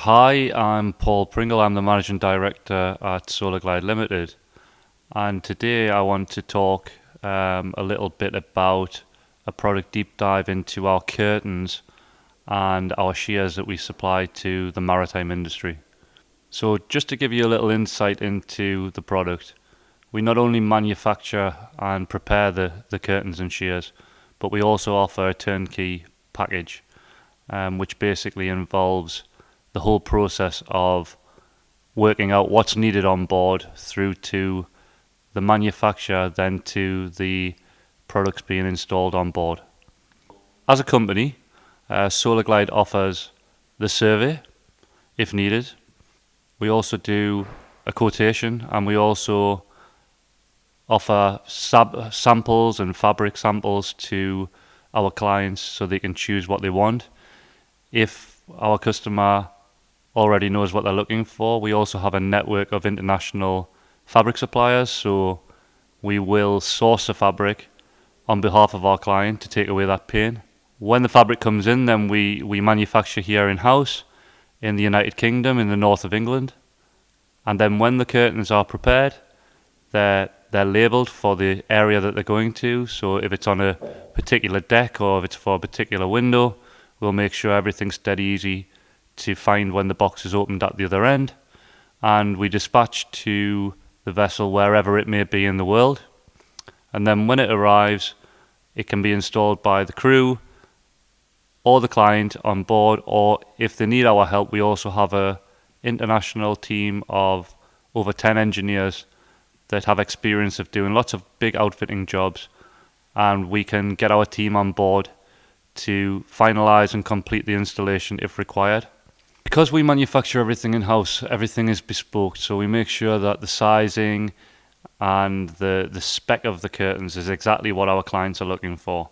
Hi, I'm Paul Pringle. I'm the Managing Director at Solarglide Limited. And today I want to talk a little bit about a product deep dive into our curtains and our shears that we supply to the maritime industry. So just to give you a little insight into the product, we not only manufacture and prepare the curtains and shears, but we also offer a turnkey package, which basically involves the whole process of working out what's needed on board through to the manufacturer, then to the products being installed on board. As a company, Solarglide offers the survey if needed. We also do a quotation, and we also offer samples and fabric samples to our clients so they can choose what they want. If our customer already knows what they're looking for, we also have a network of international fabric suppliers, so we will source the fabric on behalf of our client to take away that pain. When the fabric comes in, then we manufacture here in-house in the United Kingdom, in the north of England. And then when the curtains are prepared, they're labelled for the area that they're going to. So if it's on a particular deck or if it's for a particular window, we'll make sure everything's dead easy to find when the box is opened at the other end. And we dispatch to the vessel wherever it may be in the world. And then when it arrives, it can be installed by the crew or the client on board, or if they need our help, we also have an international team of over 10 engineers that have experience of doing lots of big outfitting jobs, and we can get our team on board to finalize and complete the installation if required. Because we manufacture everything in-house, everything is bespoke, so we make sure that the sizing and the spec of the curtains is exactly what our clients are looking for.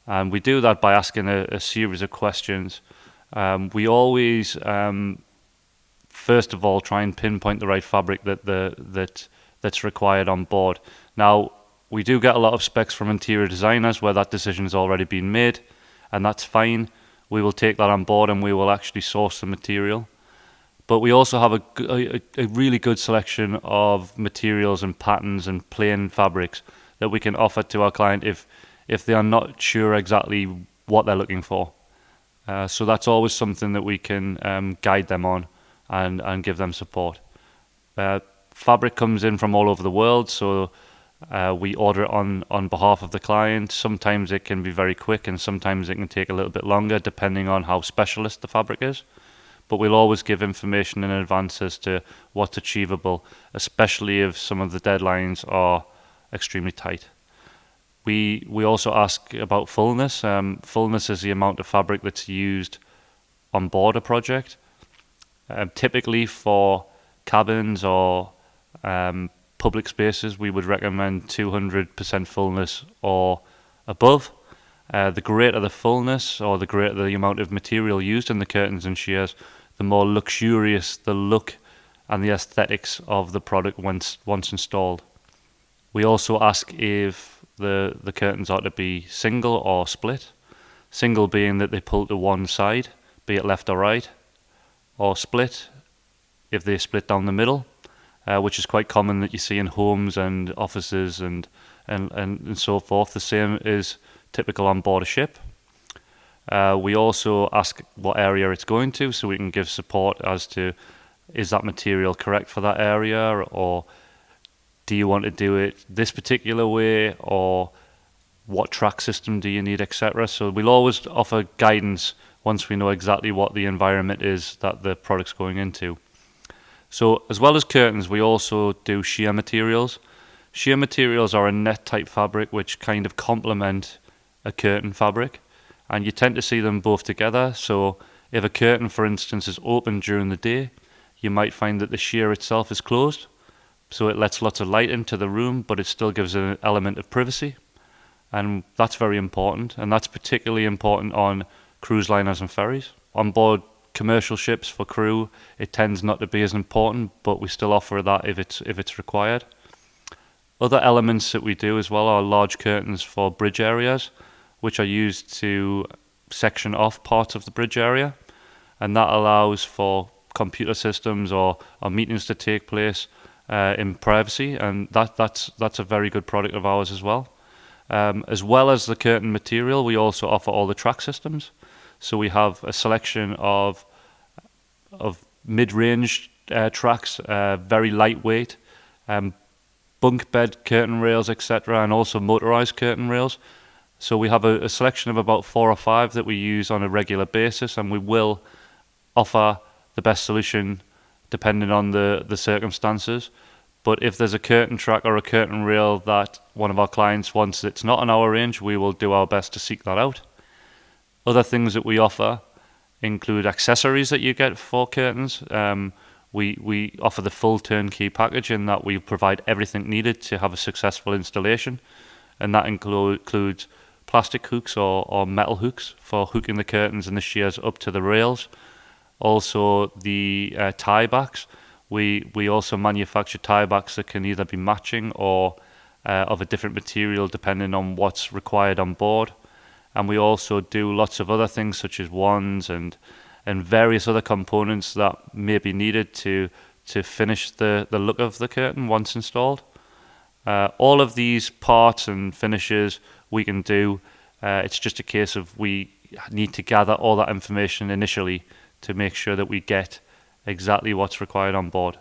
And we do that by asking a series of questions. We always, first of all, try and pinpoint the right fabric that's required on board. Now, we do get a lot of specs from interior designers where that decision has already been made, and that's fine. We will take that on board and we will actually source the material. But we also have a really good selection of materials and patterns and plain fabrics that we can offer to our client if they are not sure exactly what they're looking for. So that's always something that we can guide them on and give them support. Fabric comes in from all over the world, so we order it on behalf of the client. Sometimes it can be very quick and sometimes it can take a little bit longer depending on how specialist the fabric is. But we'll always give information in advance as to what's achievable, especially if some of the deadlines are extremely tight. We also ask about fullness. Fullness is the amount of fabric that's used on board a project. Typically for cabins or public spaces, we would recommend 200% fullness or above. The greater the fullness or the greater the amount of material used in the curtains and shears, the more luxurious the look and the aesthetics of the product once installed. We also ask if the curtains are to be single or split. Single being that they pull to one side, be it left or right, or split if they split down the middle, which is quite common that you see in homes and offices and so forth. The same is typical on board a ship. We also ask what area it's going to, so we can give support as to, is that material correct for that area, or do you want to do it this particular way, or what track system do you need, etc. So we'll always offer guidance once we know exactly what the environment is that the product's going into. So as well as curtains, we also do shear materials. Shear materials are a net type fabric which kind of complement a curtain fabric, and you tend to see them both together. So if a curtain, for instance, is open during the day, you might find that the shear itself is closed, so it lets lots of light into the room, but it still gives an element of privacy, and that's very important, and that's particularly important on cruise liners and ferries. On board commercial ships for crew, it tends not to be as important, but we still offer that if it's required. Other elements that we do as well are large curtains for bridge areas, which are used to section off parts of the bridge area, and that allows for computer systems or meetings to take place in privacy, and that's a very good product of ours as well. As well as the curtain material, we also offer all the track systems. So we have a selection of mid-range tracks, very lightweight, bunk bed curtain rails, etc., and also motorized curtain rails. So we have a selection of about 4 or 5 that we use on a regular basis, and we will offer the best solution depending on the circumstances. But if there's a curtain track or a curtain rail that one of our clients wants that's not in our range, we will do our best to seek that out. Other things that we offer include accessories that you get for curtains. We offer the full turnkey package in that we provide everything needed to have a successful installation, and that includes plastic hooks or metal hooks for hooking the curtains and the shears up to the rails. Also the tie backs. We also manufacture tie backs that can either be matching or of a different material depending on what's required on board. And we also do lots of other things such as wands and various other components that may be needed to finish the look of the curtain once installed. All of these parts and finishes we can do. It's just a case of we need to gather all that information initially to make sure that we get exactly what's required on board.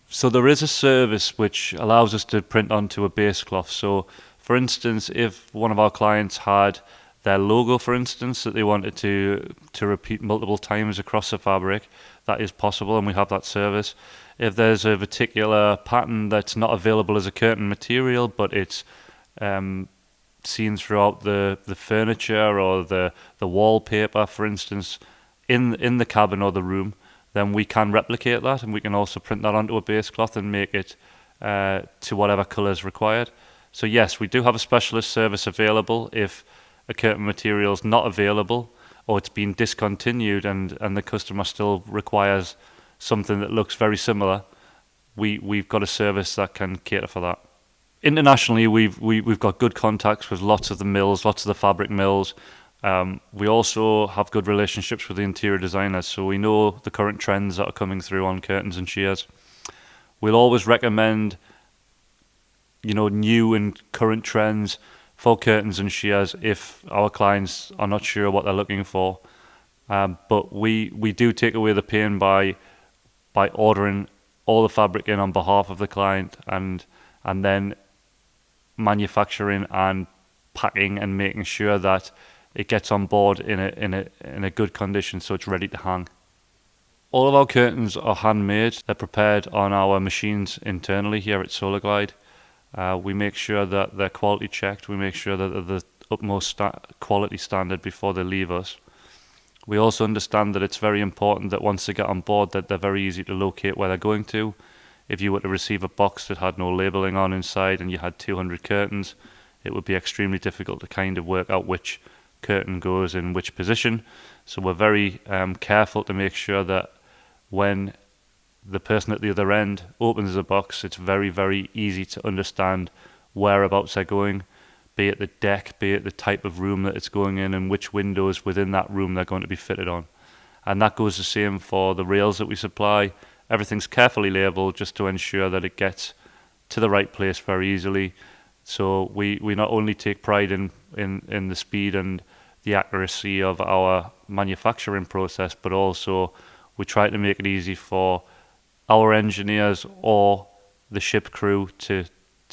So there is a service which allows us to print onto a base cloth. So for instance, if one of our clients had their logo, for instance, that they wanted to repeat multiple times across the fabric, that is possible, and we have that service. If there's a particular pattern that's not available as a curtain material, but it's seen throughout the furniture or the wallpaper, for instance, in the cabin or the room, then we can replicate that, and we can also print that onto a base cloth and make it to whatever colour is required. So yes, we do have a specialist service available if a curtain material is not available or it's been discontinued and the customer still requires something that looks very similar. We've got a service that can cater for that. Internationally, we've got good contacts with lots of the mills, lots of the fabric mills. We also have good relationships with the interior designers, so we know the current trends that are coming through on curtains and shears. We'll always recommend, new and current trends for curtains and shears if our clients are not sure what they're looking for. But we do take away the pain by ordering all the fabric in on behalf of the client and then manufacturing and packing and making sure that it gets on board in a good condition so it's ready to hang. All of our curtains are handmade. They're prepared on our machines internally here at Solarglide. We make sure that they're quality checked. We make sure that they're the utmost quality standard before they leave us. We also understand that it's very important that once they get on board that they're very easy to locate where they're going to. If you were to receive a box that had no labelling on inside and you had 200 curtains, it would be extremely difficult to kind of work out which curtain goes in which position. So we're very careful to make sure that when the person at the other end opens the box, it's very, very easy to understand whereabouts they're going, be it the deck, be it the type of room that it's going in, and which windows within that room they're going to be fitted on. And that goes the same for the rails that we supply. Everything's carefully labelled just to ensure that it gets to the right place very easily. So we not only take pride in the speed and the accuracy of our manufacturing process, but also we try to make it easy for our engineers or the ship crew to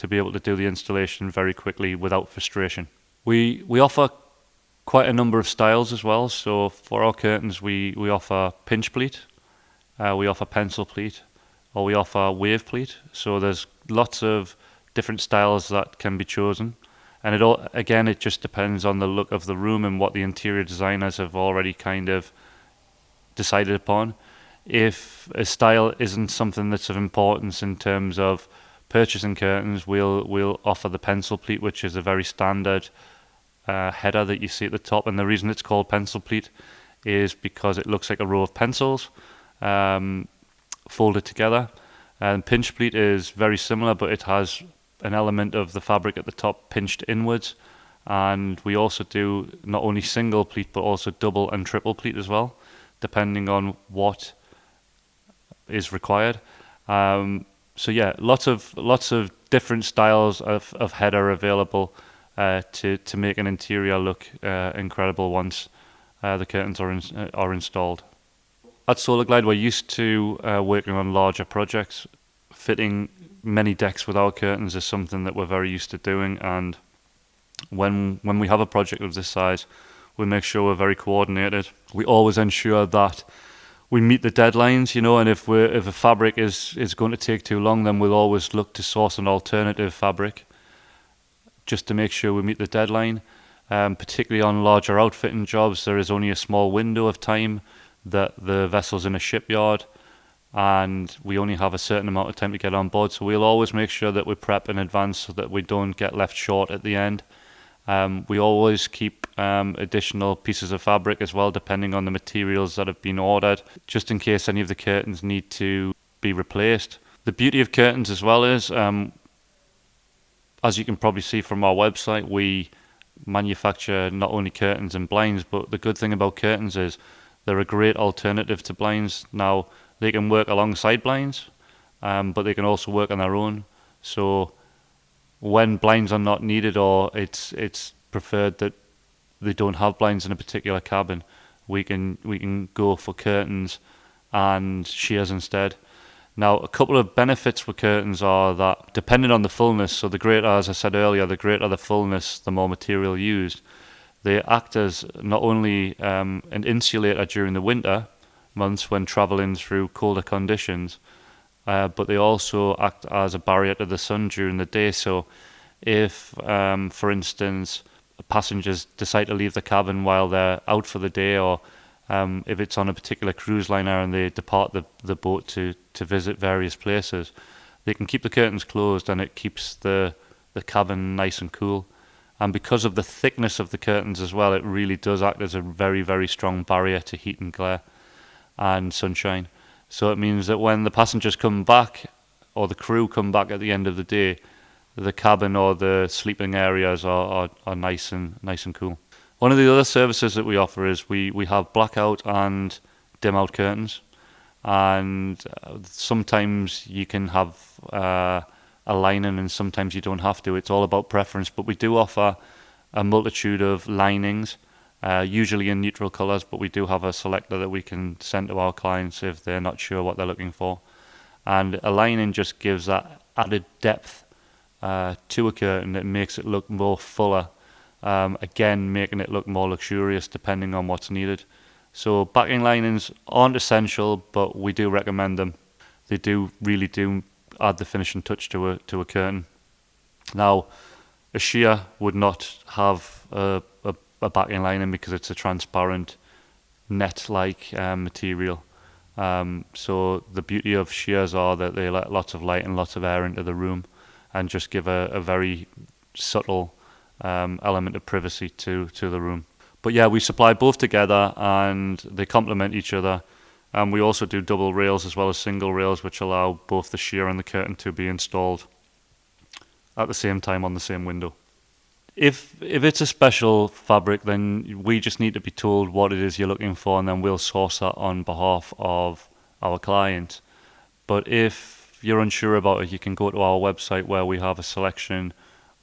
be able to do the installation very quickly without frustration. We offer quite a number of styles as well. So for our curtains, we offer pinch pleat, we offer pencil pleat, or we offer wave pleat. So there's lots of different styles that can be chosen. And it just depends on the look of the room and what the interior designers have already kind of decided upon. If a style isn't something that's of importance in terms of purchasing curtains, we'll offer the pencil pleat, which is a very standard header that you see at the top. And the reason it's called pencil pleat is because it looks like a row of pencils folded together. And pinch pleat is very similar, but it has an element of the fabric at the top pinched inwards. And we also do not only single pleat, but also double and triple pleat as well, depending on what is required. So yeah, lots of different styles of header available to make an interior look incredible once the curtains are installed. At Solarglide, we're used to working on larger projects. Fitting many decks with our curtains is something that we're very used to doing, and when we have a project of this size, we make sure we're very coordinated. We always ensure that we meet the deadlines, and if a fabric is going to take too long, then we'll always look to source an alternative fabric just to make sure we meet the deadline. Particularly on larger outfitting jobs, there is only a small window of time that the vessel's in a shipyard, and we only have a certain amount of time to get on board. So we'll always make sure that we prep in advance so that we don't get left short at the end. We always keep additional pieces of fabric as well, depending on the materials that have been ordered, just in case any of the curtains need to be replaced. The beauty of curtains as well is, as you can probably see from our website, we manufacture not only curtains and blinds, but the good thing about curtains is they're a great alternative to blinds. Now, they can work alongside blinds, but they can also work on their own. So when blinds are not needed, or it's preferred that they don't have blinds in a particular cabin, we can go for curtains and shears instead. Now, a couple of benefits with curtains are that, depending on the fullness, so the greater, as I said earlier, the greater the fullness, the more material used. They act as not only an insulator during the winter months when traveling through colder conditions, but they also act as a barrier to the sun during the day. So if, for instance, passengers decide to leave the cabin while they're out for the day, or if it's on a particular cruise liner and they depart the boat to visit various places, they can keep the curtains closed, and it keeps the cabin nice and cool. And because of the thickness of the curtains as well, it really does act as a very, very strong barrier to heat and glare and sunshine. So it means that when the passengers come back, or the crew come back at the end of the day, the cabin or the sleeping areas are nice and cool. One of the other services that we offer is we have blackout and dim out curtains, and sometimes you can have a lining and sometimes you don't have to. It's all about preference, but we do offer a multitude of linings, usually in neutral colours, but we do have a selector that we can send to our clients if they're not sure what they're looking for. And a lining just gives that added depth to a curtain. It makes it look more fuller, again making it look more luxurious depending on what's needed. So backing linings aren't essential, but we do recommend them. They really do add the finishing touch to a curtain. Now, a sheer would not have a backing lining because it's a transparent net-like material. So the beauty of shears are that they let lots of light and lots of air into the room, and just give a very subtle element of privacy to the room. But yeah, we supply both together and they complement each other. And we also do double rails as well as single rails, which allow both the sheer and the curtain to be installed at the same time on the same window. If it's a special fabric, then we just need to be told what it is you're looking for, and then we'll source that on behalf of our client. But if you're unsure about it, you can go to our website where we have a selection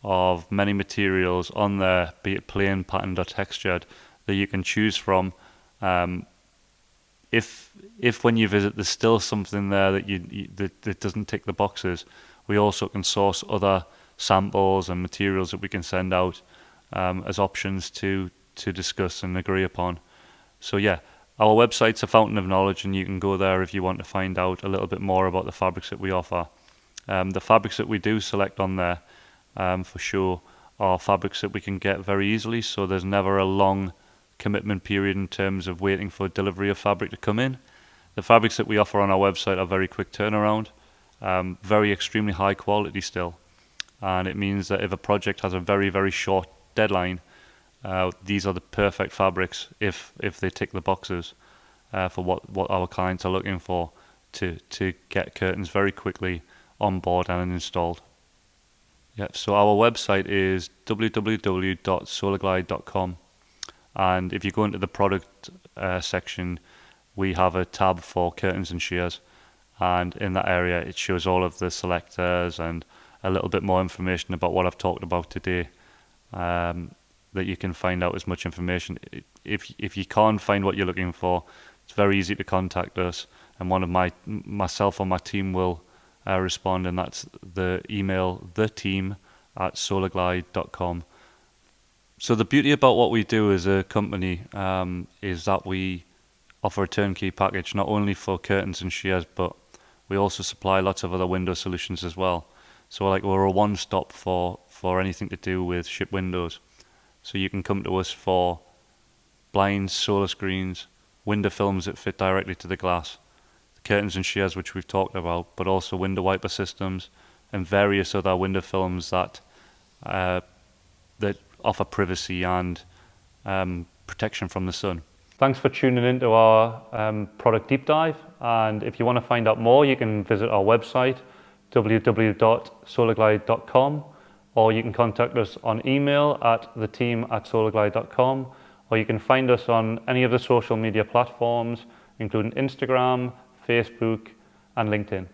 of many materials on there, be it plain, patterned or textured, that you can choose from. If when you visit there's still something there that doesn't tick the boxes, we also can source other samples and materials that we can send out as options to discuss and agree upon. So yeah, our website's a fountain of knowledge, and you can go there if you want to find out a little bit more about the fabrics that we offer. The fabrics that we do select on there, for sure, are fabrics that we can get very easily, so there's never a long commitment period in terms of waiting for delivery of fabric to come in. The fabrics that we offer on our website are very quick turnaround, very extremely high quality still, and it means that if a project has a very, very short deadline, these are the perfect fabrics if they tick the boxes for what our clients are looking for to get curtains very quickly on board and installed. Yeah, so our website is www.solarglide.com, and if you go into the product section, we have a tab for curtains and shears, and in that area it shows all of the selectors and a little bit more information about what I've talked about today, that you can find out as much information. If you can't find what you're looking for, it's very easy to contact us, and one of myself or my team will respond, and that's the email theteam@solarglide.com. So the beauty about what we do as a company is that we offer a turnkey package, not only for curtains and shears, but we also supply lots of other window solutions as well. So we're a one-stop for anything to do with ship windows. So you can come to us for blinds, solar screens, window films that fit directly to the glass, the curtains and shears which we've talked about, but also window wiper systems and various other window films that offer privacy and protection from the sun. Thanks for tuning into our product deep dive, and if you want to find out more, you can visit our website www.solarglide.com, or you can contact us on email at theteam@solarglide.com, or you can find us on any of the social media platforms, including Instagram, Facebook, and LinkedIn.